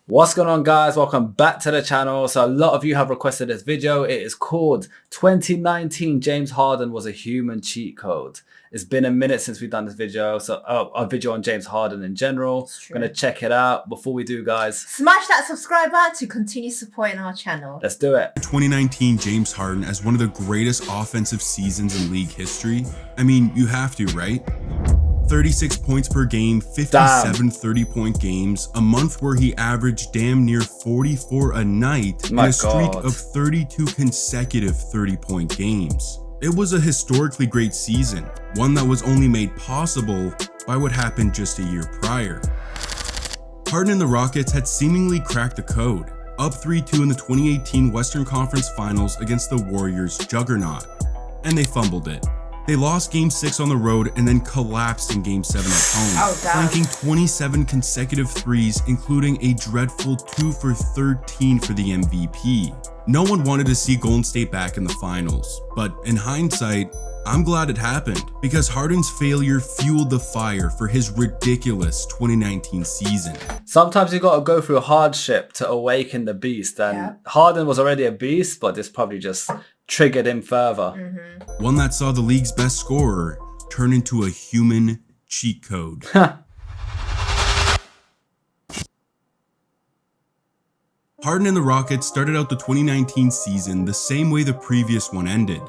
What's going on, guys? Welcome back to the channel. So a lot of you have requested this video. It is called 2019 James Harden was a human cheat code. It's been a minute since we've done this video, so a video on James Harden in general. I'm gonna check it out. Before we do, guys, smash that subscribe button to continue supporting our channel. Let's do it. 2019 James Harden as one of the greatest offensive seasons in league history. I mean, you have to, right? 36 points per game, 57 30-point games, a month where he averaged damn near 44 a night, and a streak of 32 consecutive 30-point games. It was a historically great season, one that was only made possible by what happened just a year prior. Harden and the Rockets had seemingly cracked the code, up 3-2 in the 2018 Western Conference Finals against the Warriors' juggernaut, and they fumbled it. They lost Game 6 on the road and then collapsed in Game 7 at home, flanking 27 consecutive threes, including a dreadful 2 for 13 for the MVP. No one wanted to see Golden State back in the finals, but in hindsight, I'm glad it happened because Harden's failure fueled the fire for his ridiculous 2019 season. Sometimes you got to go through hardship to awaken the beast, and Harden was already a beast, but this probably just triggered him further. One that saw the league's best scorer turn into a human cheat code. Harden and the Rockets started out the 2019 season the same way the previous one ended,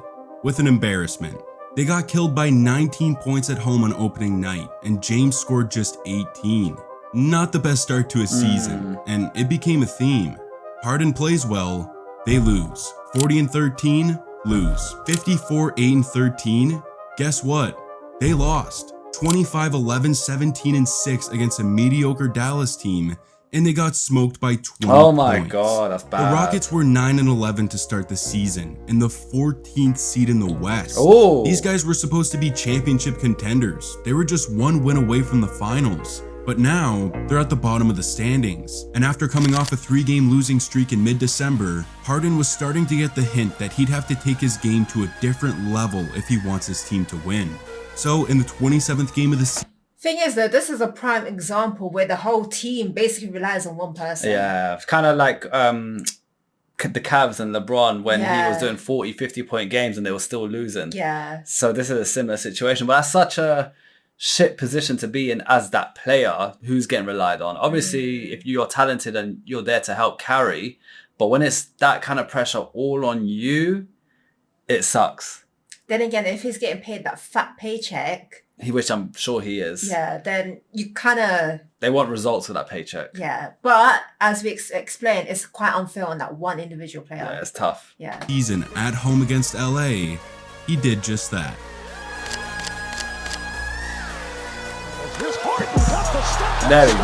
with an embarrassment. They got killed by 19 points at home on opening night, and James scored just 18. Not the best start to a season, and it became a theme. Harden plays well, they lose. 40-13, lose. 54-8-13, guess what? They lost. 25-11, 17-6 against a mediocre Dallas team, and they got smoked by 20 Oh my points. God, that's bad. The Rockets were 9-11 to start the season, and the 14th seed in the West. Oh. These guys were supposed to be championship contenders. They were just one win away from the finals. But now, they're at the bottom of the standings. And after coming off a 3-game losing streak in mid-December, Harden was starting to get the hint that he'd have to take his game to a different level if he wants his team to win. So, in the 27th game of the season, thing is though, this is a prime example where the whole team basically relies on one person. Yeah, it's kind of like the Cavs and LeBron when he was doing 40-50 point games and they were still losing. Yeah. So this is a similar situation, but that's such a shit position to be in as that player who's getting relied on. Obviously, if you're talented and you're there to help carry, but when it's that kind of pressure all on you, it sucks. Then again, if he's getting paid that fat paycheck, which I'm sure he is. Yeah, then you kind of... They want results for that paycheck. Yeah, but as we explained, it's quite unfair on that one individual player. Yeah, it's tough. Yeah. Season at home against LA, he did just that. There we go.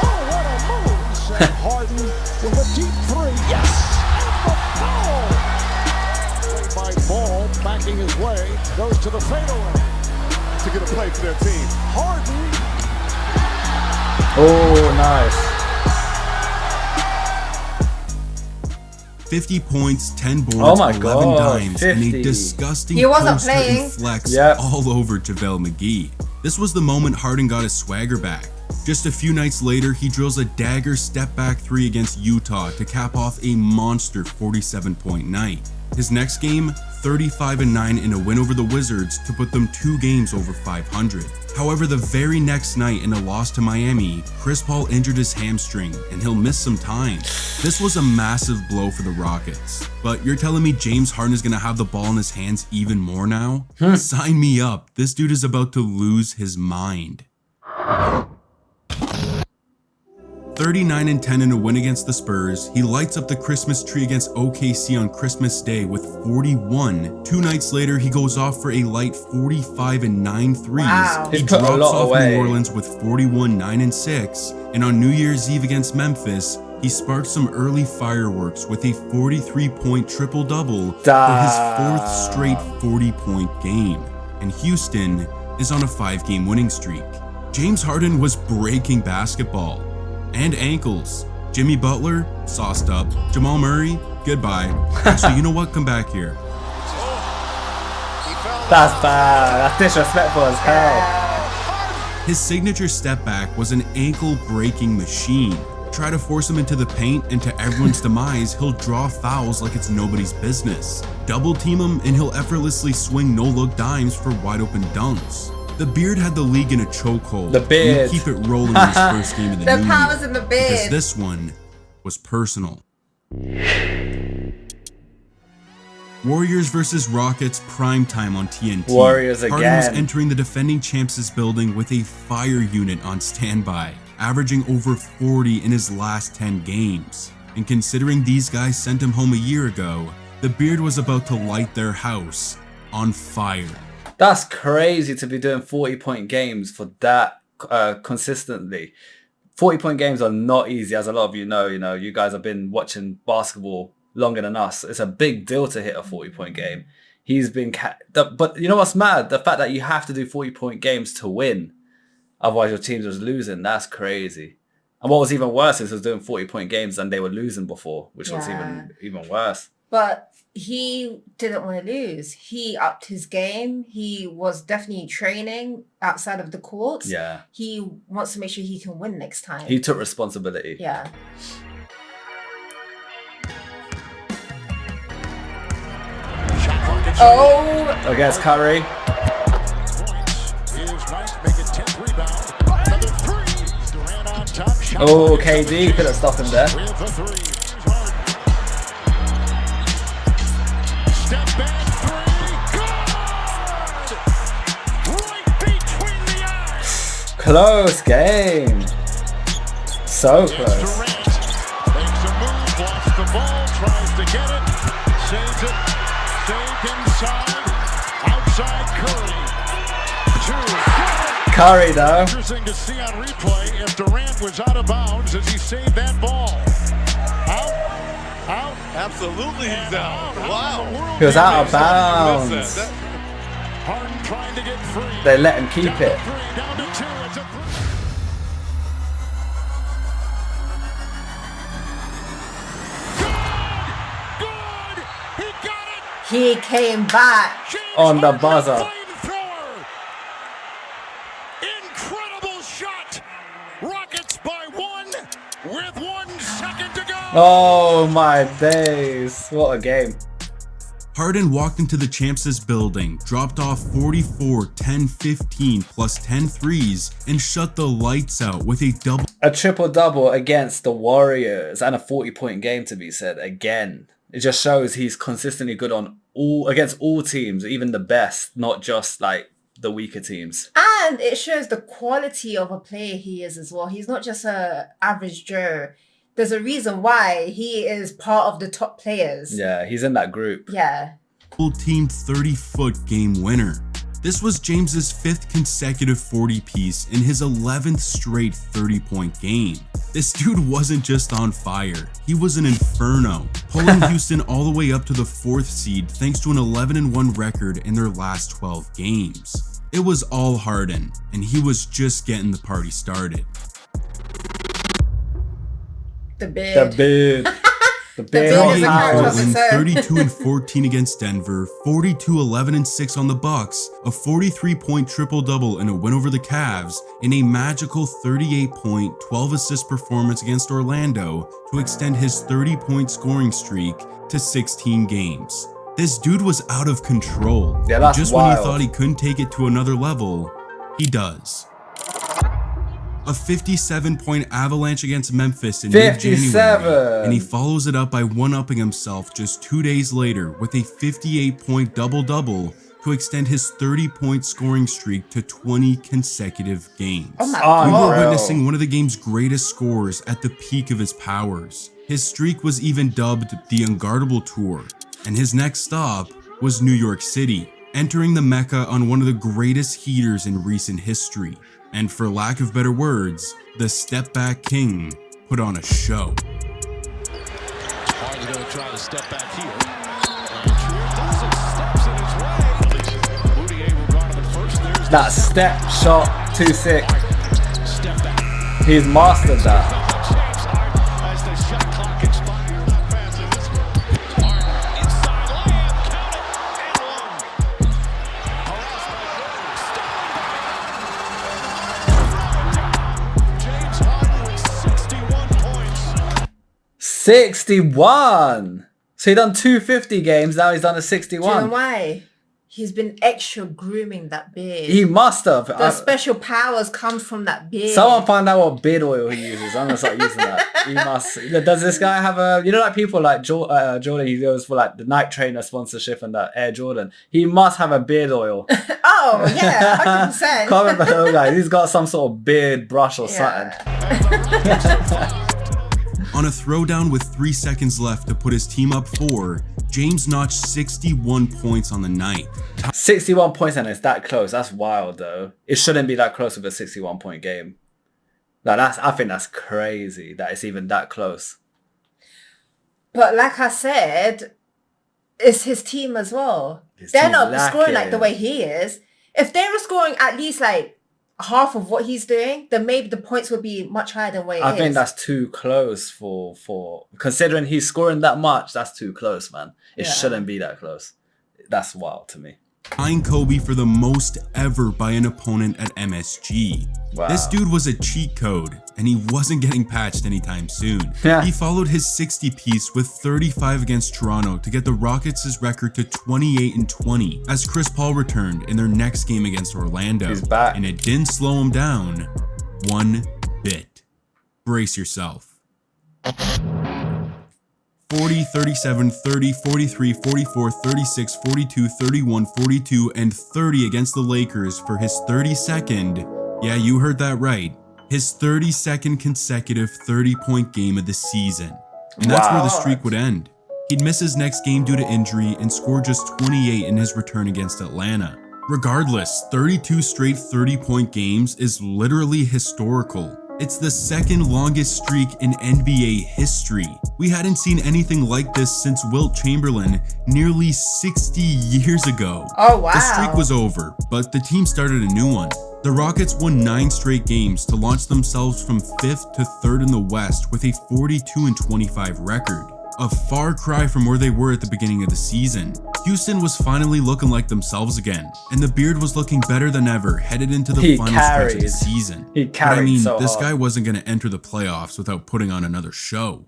Oh, what a move! Said Harden with a deep three. Yes! And the foul! Play by Ball, backing his way, goes to the fadeaway. To get a play for their team. Harden. Oh, nice. 50 points, 10 boards, 11 dimes, 50. And a disgusting poster and flex all over JaVale McGee. This was the moment Harden got his swagger back. Just a few nights later, he drills a dagger step-back 3 against Utah to cap off a monster 47-point night. His next game, 35-9 in a win over the Wizards to put them 2 games over 500. However, the very next night in a loss to Miami, Chris Paul injured his hamstring and he'll miss some time. This was a massive blow for the Rockets. But you're telling me James Harden is going to have the ball in his hands even more now? Sign me up. This dude is about to lose his mind. 39-10 in a win against the Spurs, he lights up the Christmas tree against OKC on Christmas Day with 41. 2 nights later, he goes off for a light 45-9 threes. Wow. He drops off New Orleans with 41-9-6, and on New Year's Eve against Memphis, he sparked some early fireworks with a 43-point triple-double for his 4th straight 40-point game. And Houston is on a 5-game winning streak. James Harden was breaking basketball. And ankles. Jimmy Butler, sauced up. Jamal Murray, goodbye. Actually, you know what? Come back here. That's bad. That's disrespectful as hell. His signature step back was an ankle-breaking machine. Try to force him into the paint, and to everyone's demise, he'll draw fouls like it's nobody's business. Double team him, and he'll effortlessly swing no-look dimes for wide-open dunks. The beard had the league in a chokehold. The beard. And he'd keep it rolling in his first game of the new year. powers in the beard. Because this one was personal. Warriors versus Rockets primetime on TNT. Warriors Harden again. was entering the defending champs' building with a fire unit on standby, averaging over 40 in his last 10 games. And considering these guys sent him home a year ago, the beard was about to light their house on fire. That's crazy to be doing 40-point games for that consistently. 40-point games are not easy, as a lot of you know. You guys have been watching basketball longer than us. It's a big deal to hit a 40-point game. He's been... But you know what's mad? The fact that you have to do 40-point games to win. Otherwise, your team was losing. That's crazy. And what was even worse is he was doing 40-point games and they were losing before, which was even worse. But he didn't want to lose. He upped his game. He was definitely training outside of the courts. Yeah. He wants to make sure he can win next time. He took responsibility. Yeah. Oh! Against Curry. Oh, KD could have stopped him there. Step back three. Good! Right between the eyes. Close game. So close. Durant makes a move, lost the ball, tries to get it, saves it, saved inside, outside Curry. Curry though. Interesting to see on replay if Durant was out of bounds as he saved that ball. Out. Absolutely he's out. Wow. He was out of bounds. Harden trying to get free. They let him keep it. Down to two. It's a Good. He got it. He came back. James On the Harden, buzzer. flamethrower. Incredible shot. Rockets by one with 1 second to go. Oh my days. What a game. Harden walked into the champs' building, dropped off 44, 10, 15 plus 10 threes, and shut the lights out with a triple-double against the Warriors and a 40-point game to be said again. It just shows he's consistently good on against all teams, even the best, not just like the weaker teams. And it shows the quality of a player he is as well. He's not just a average Joe. There's a reason why he is part of the top players. Yeah, he's in that group. Yeah. double team 30-foot game winner. This was James's 5th consecutive 40-piece in his 11th straight 30-point game. This dude wasn't just on fire, he was an inferno, pulling Houston all the way up to the 4th seed thanks to an 11-1 record in their last 12 games. It was all Harden, and he was just getting the party started. The beard. The beard. The beard. beard is a character of its own. 32-14 against Denver, 42-11-6 on the Bucks, a 43-point triple-double and a win over the Cavs, and a magical 38-point, 12-assist performance against Orlando to extend his 30-point scoring streak to 16 games. This dude was out of control. Yeah, that's just wild. When you thought he couldn't take it to another level, he does. A 57-point avalanche against Memphis in mid-January, and he follows it up by one-upping himself just 2 days later with a 58-point double-double to extend his 30-point scoring streak to 20 consecutive games. Oh my We God. were witnessing one of the game's greatest scorers at the peak of his powers. His streak was even dubbed the Unguardable Tour, and his next stop was New York City, entering the Mecca on one of the greatest heaters in recent history. And for lack of better words, the Step Back King put on a show. Harden's going to try to step back here. And Trier does it, steps in his way. Moutier will guard him at first. There's That step shot, too sick. step back. He's mastered that. As the shot clock expires, how fast is this one? Harden inside layup, count it, and one. Harassed by Gordon, stepping back. James Harden with 61 points. 61. So he done 250 games. Now he's done a 61. Do you know why? He's been extra grooming that beard. He must have. The special powers come from that beard. Someone find out what beard oil he uses. I'm gonna start using that. He must. Does this guy have a? You know, like people like Jordan. He goes for like the Nike Trainer sponsorship and that Air Jordan. He must have a beard oil. Oh yeah, 100%. Comment below, guys. He's got some sort of beard brush or something. On a throwdown with 3 seconds left to put his team up 4, James notched 61 points on the night. 61 points and it's that close. That's wild though. It shouldn't be that close with a 61 point game. I think that's crazy that it's even that close. But like I said, it's his team as well. They're not scoring like the way he is. If they were scoring at least like half of what he's doing, then maybe the points would be much higher than what it is. I think that's too close for considering he's scoring that much. That's too close, man. It shouldn't be that close. That's wild to me. Tying Kobe for the most ever by an opponent at MSG. Wow. This dude was a cheat code, and he wasn't getting patched anytime soon. Yeah. He followed his 60 piece with 35 against Toronto to get the Rockets' record to 28-20 as Chris Paul returned in their next game against Orlando. He's back. And it didn't slow him down one bit. Brace yourself. 40, 37, 30, 43, 44, 36, 42, 31, 42, and 30 against the Lakers for his 32nd, yeah, you heard that right, his 32nd consecutive 30-point game of the season. And that's where the streak would end. He'd miss his next game due to injury and score just 28 in his return against Atlanta. Regardless, 32 straight 30-point games is literally historical. It's the second longest streak in NBA history. We hadn't seen anything like this since Wilt Chamberlain nearly 60 years ago. Oh, wow. The streak was over, but the team started a new one. The Rockets won 9 straight games to launch themselves from 5th to 3rd in the West with a 42-25 record. A far cry from where they were at the beginning of the season. Houston was finally looking like themselves again, and the beard was looking better than ever headed into the final stretch of the season. He carried so this hard. guy wasn't going to enter the playoffs without putting on another show.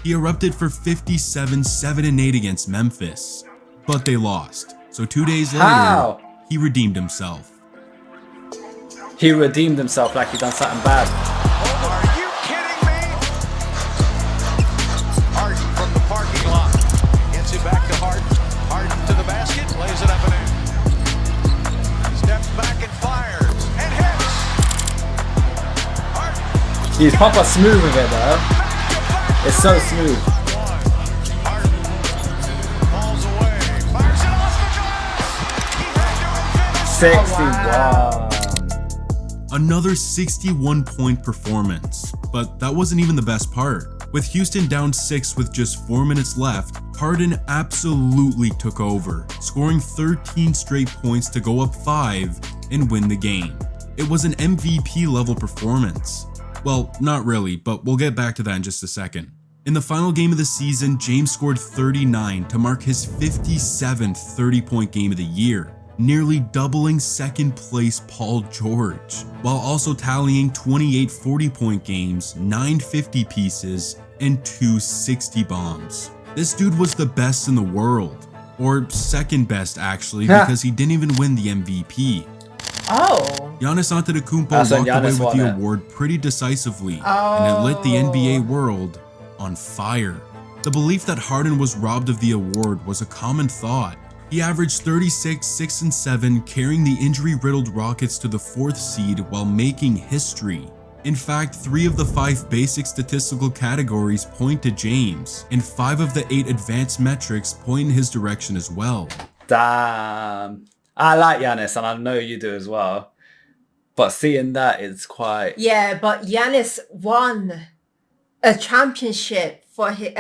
He erupted for 57, 7-8 against Memphis, but they lost. So 2 days later, he redeemed himself. He redeemed himself like he done something bad. Are you kidding me? Harden from the parking lot. Gets it back to Harden. Harden to the basket. Lays it up and in. Steps back and fires. And hits. Harden. He's proper smooth with it though. It's so smooth. Harden falls away. Fires it off the glass. He had to have finished. 61. Another 61-point performance, but that wasn't even the best part. With Houston down 6 with just 4 minutes left, Harden absolutely took over, scoring 13 straight points to go up 5 and win the game. It was an MVP level performance. Well, not really, but we'll get back to that in just a second. In the final game of the season, James scored 39 to mark his 57th 30-point game of the year, nearly doubling second place Paul George, while also tallying 28 40-point games, 9 50 pieces, and 2 60 bombs. This dude was the best in the world, or second best actually, because he didn't even win the MVP. Oh. Giannis Antetokounmpo walked away with the award pretty decisively, and it lit the NBA world on fire. The belief that Harden was robbed of the award was a common thought. He averaged 36, 6, and 7, carrying the injury-riddled Rockets to the 4th seed while making history. In fact, 3 of the 5 basic statistical categories point to James, and 5 of the 8 advanced metrics point in his direction as well. Damn. I like Yanis, and I know you do as well. But seeing that is quite... Yeah, but Yanis won a championship for his,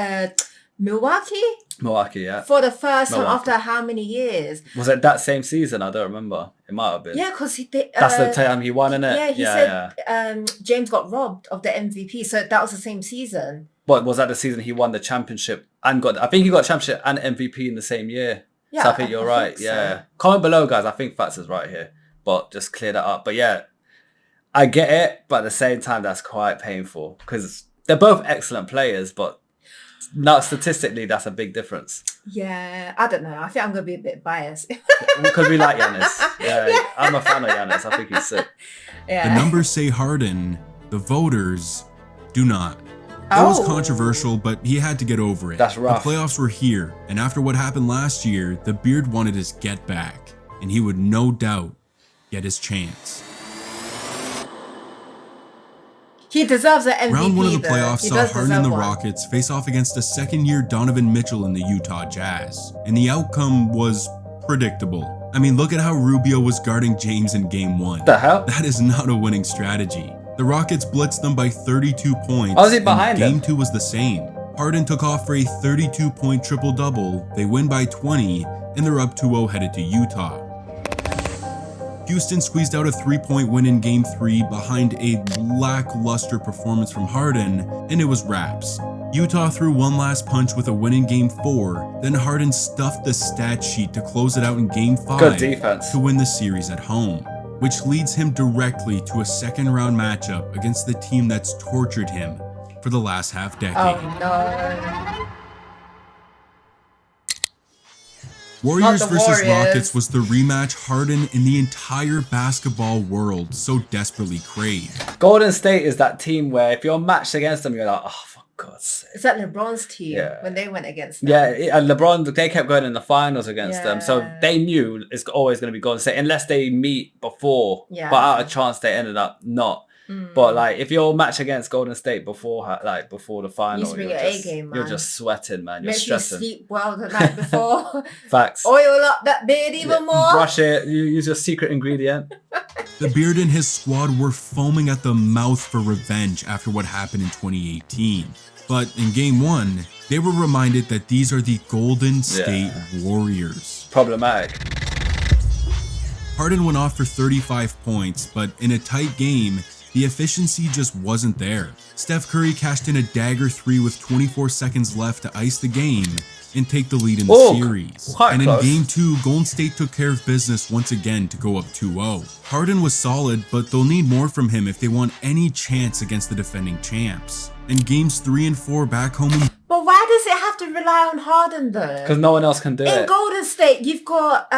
Milwaukee, yeah. for the first time after how many years? Was it that same season? I don't remember. It might have been. Yeah, because that's the time he won, innit? Yeah, he said James got robbed of the MVP, so that was the same season. But was that the season he won the championship and got? I think he got championship and MVP in the same year. Yeah, so I think you're right. So. Yeah. Comment below, guys. I think Fats is right here, but just clear that up. But yeah, I get it, but at the same time, that's quite painful because they're both excellent players, but not statistically, that's a big difference. Yeah, I don't know. I think I'm going to be a bit biased. Because we like Yanis. Yeah, I'm a fan of Yanis. I think he's sick. Yeah. The numbers say Harden, the voters do not. It was controversial, but he had to get over it. That's rough. The playoffs were here, and after what happened last year, the Beard wanted his get back, and he would no doubt get his chance. He deserves an MVP. Round 1 of the though. playoffs He saw does Harden and the deserve one. Rockets face off against a second-year Donovan Mitchell in the Utah Jazz, and the outcome was predictable. I mean, look at how Rubio was guarding James in Game 1. The hell? That is not a winning strategy. The Rockets blitzed them by 32 points. How is he behind Game them? 2 was the same. Harden took off for a 32-point triple-double, they win by 20, and they're up 2-0 headed to Utah. Houston squeezed out a 3-point win in Game 3 behind a lackluster performance from Harden, and it was wraps. Utah threw one last punch with a win in Game 4, then Harden stuffed the stat sheet to close it out in Game 5 Good defense. to win the series at home, which leads him directly to a second-round matchup against the team that's tortured him for the last half-decade. Oh, no. Warriors Not the versus Warriors. Rockets was the rematch Harden and the entire basketball world so desperately craved. Golden State is that team where if you're matched against them, you're like, oh, for God's sake. Is that LeBron's team Yeah. when they went against them? Yeah, and LeBron, they kept going in the finals against them. So Yeah. they knew it's always going to be Golden State unless they meet before. Yeah. But out of chance, they ended up not. But like, if you're matched against Golden State before the final, You need to bring you're your just, A-game, you're man. just sweating, man. You're Make sure you stressing. sleep well the night before. Facts. Oil up that beard even more. Brush it. You use your secret ingredient. The Beard and his squad were foaming at the mouth for revenge after what happened in 2018. But in Game 1, they were reminded that these are the Golden State Warriors. Problematic. Harden went off for 35 points, but in a tight game, the efficiency just wasn't there. Steph Curry cashed in a dagger 3 with 24 seconds left to ice the game and take the lead in the series. Quite And close. in Game 2, Golden State took care of business once again to go up 2-0. Harden was solid, but they'll need more from him if they want any chance against the defending champs. And Games 3 and 4 back home in But why does it have to rely on Harden though? Because no one else can do In it. Golden State, you've got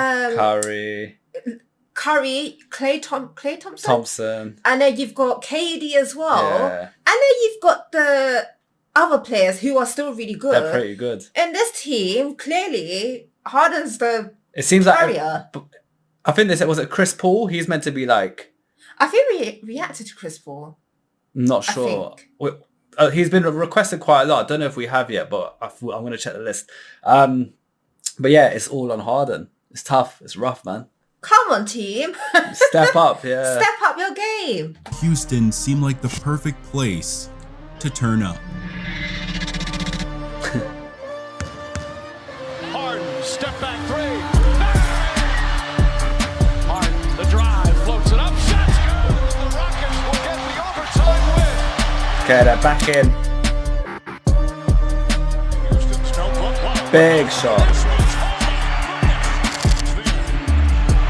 Curry, Clay Thompson, Thompson. and then you've got KD as well, Yeah. and then you've got the other players who are still really good. They're pretty good. In this team, clearly, Harden's the It seems like carrier. I think they said, was it Chris Paul? He's meant to be like, I think we reacted to Chris Paul. I'm not I sure. think. He's been requested quite a lot. I don't know if we have yet, but I'm going to check the list. But yeah, it's all on Harden. It's tough. It's rough, man. Come on, team. Step up, yeah. Step up your game. Houston seemed like the perfect place to turn up. Harden, step back three. Harden, the drive, floats it up, shots good. The Rockets will get the overtime win. Okay, they're back in. Houston's no look. Big shot. This one's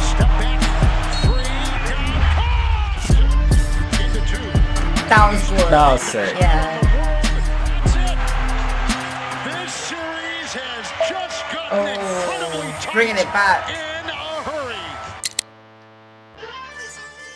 step back three, down, into two. That was good. That was sick. Yeah. This series has just gotten incredibly tight Bringing it back. in a hurry.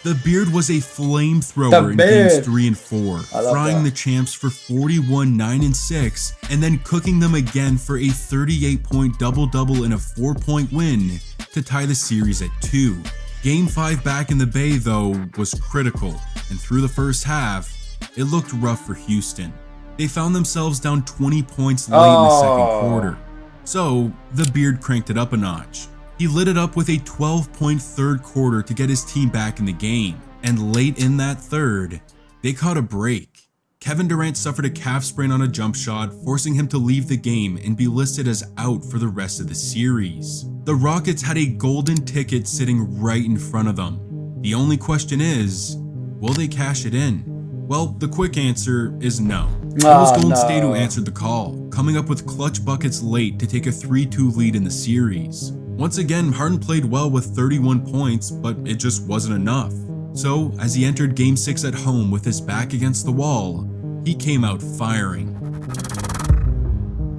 The Beard was a flamethrower The in Games Beard. 3 and 4, I love frying that. the champs for 41, 9, and 6, and then cooking them again for a 38-point double-double and a 4-point win to tie the series at 2. Game 5 back in the Bay, though, was critical, and through the first half, it looked rough for Houston. They found themselves down 20 points late in the second quarter. So, the Beard cranked it up a notch. He lit it up with a 12-point third quarter to get his team back in the game. And late in that third, they caught a break. Kevin Durant suffered a calf sprain on a jump shot, forcing him to leave the game and be listed as out for the rest of the series. The Rockets had a golden ticket sitting right in front of them. The only question is, will they cash it in? Well, the quick answer is no. It was Golden State who answered the call, coming up with clutch buckets late to take a 3-2 lead in the series. Once again, Harden played well with 31 points, but it just wasn't enough. So, as he entered Game 6 at home with his back against the wall, he came out firing.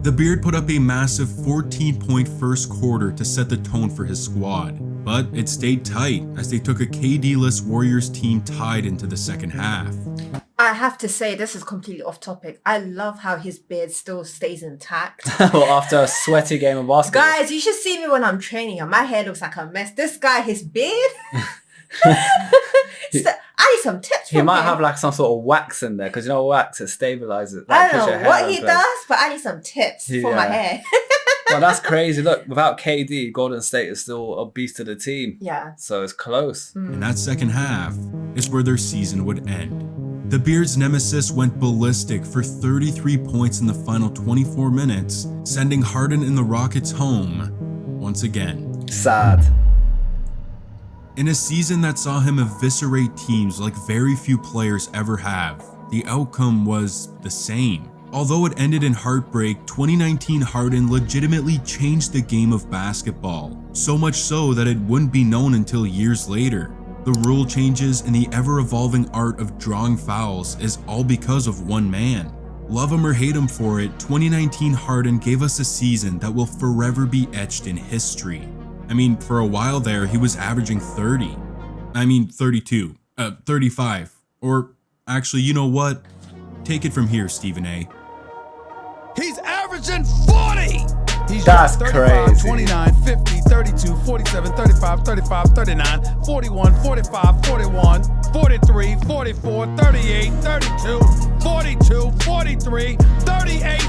The Beard put up a massive 14-point first quarter to set the tone for his squad, but it stayed tight as they took a KD-less Warriors team tied into the second half. I have to say, this is completely off topic. I love how his beard still stays intact. Well, after a sweaty game of basketball. Guys, you should see me when I'm training and my hair looks like a mess. This guy, his beard... I need some tips from him. He might have like some sort of wax in there because you know wax, it stabilizes. I don't know what he does, but I need some tips for my hair. Well, that's crazy. Look, without KD, Golden State is still a beast of the team. Yeah. So it's close. And that second half is where their season would end. The Beard's nemesis went ballistic for 33 points in the final 24 minutes, sending Harden and the Rockets home once again. Sad. In a season that saw him eviscerate teams like very few players ever have, the outcome was the same. Although it ended in heartbreak, 2019 Harden legitimately changed the game of basketball, so much so that it wouldn't be known until years later. The rule changes and the ever-evolving art of drawing fouls is all because of one man. Love him or hate him for it, 2019 Harden gave us a season that will forever be etched in history. I mean, for a while there, he was averaging 32, 35, or actually, you know what? Take it from here, Stephen A. He's averaging 40. He's That's 35, crazy. 29, 50, 32, 47, 35, 35, 39, 41, 45, 41, 43, 44, 38, 32, 42, 43, 38,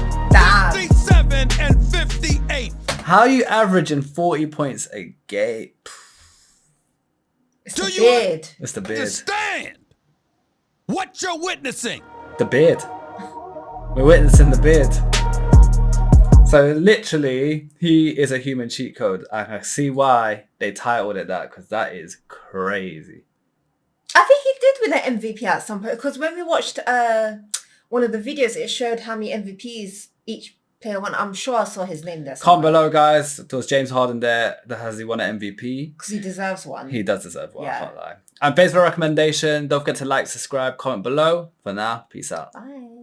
57, and 58. How are you averaging 40 points a game? It's the beard. It's the beard. Understand what you're witnessing. The beard. We're witnessing the beard. So literally, he is a human cheat code. I can see why they titled it that, because that is crazy. I think he did win an MVP at some point, because when we watched one of the videos, it showed how many MVPs each player won. I'm sure I saw his name there. Comment below, guys. There was James Harden there. Has he won an MVP? Because he deserves one. He does deserve one, Yeah. I can't lie. And thanks for the recommendation. Don't forget to like, subscribe, comment below. For now, peace out. Bye.